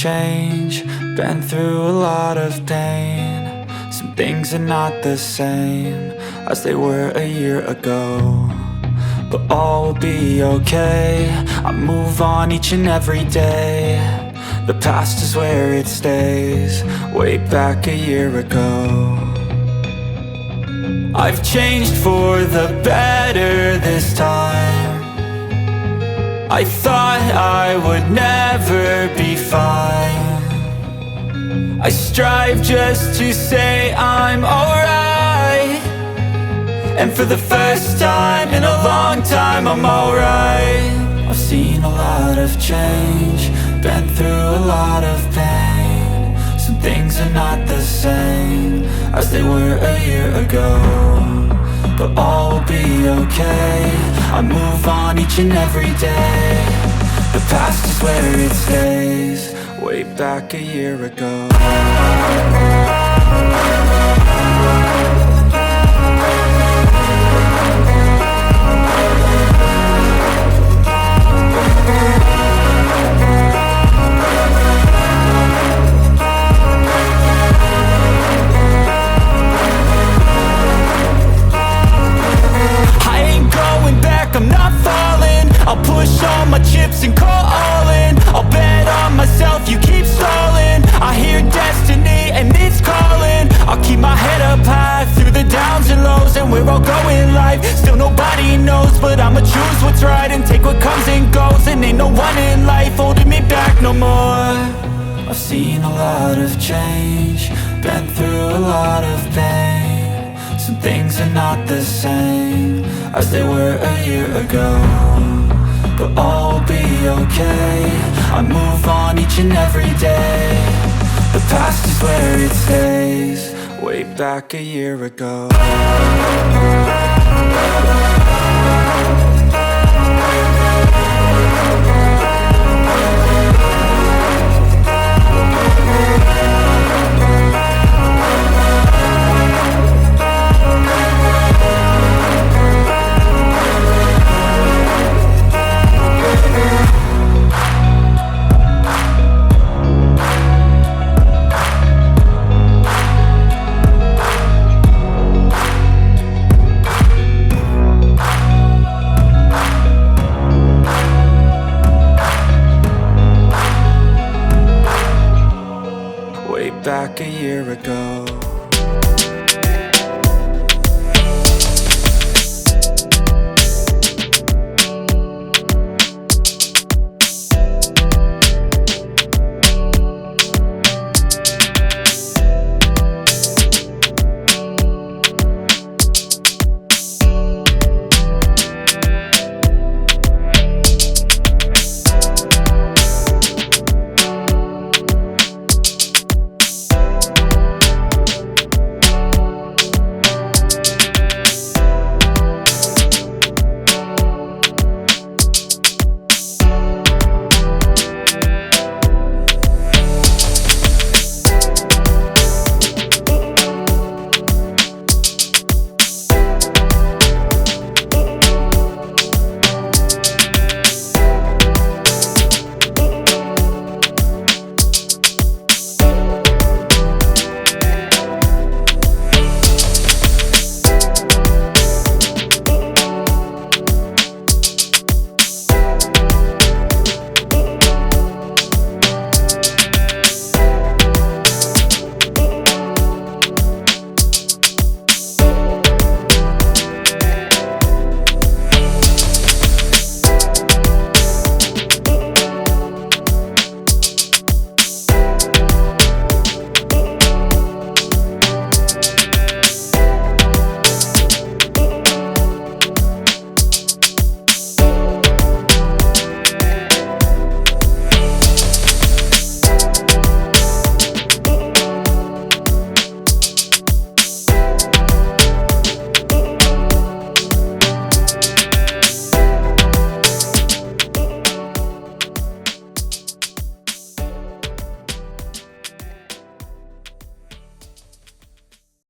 change, been through a lot of pain. Some things are not the same as they were a year ago, but all will be okay. I move on each and every day. The past is where it stays, way back a year ago. I've changed for the better this time. I thought I would never be fine. I strive just to say I'm alright, and for the first time in a long time I'm alright. I've seen a lot of change, been through a lot of pain. Some things are not the same as they were a year ago, but all will be okay. I move on each and every day. The past is where it stays, way back a year ago. I'm not falling, I'll push all my chips and call all in. I'll bet on myself, you keep stalling. I hear destiny and it's calling. I'll keep my head up high through the downs and lows, and we're all going life. Still nobody knows, but I'ma choose what's right and take what comes and goes. And ain't no one in life holding me back no more. I've seen lot of change, been through a lot of pain. Some things are not the same as they were a year ago, but all will be okay. I move on each and every day. The past is where it stays, way back a year ago. Back a year ago.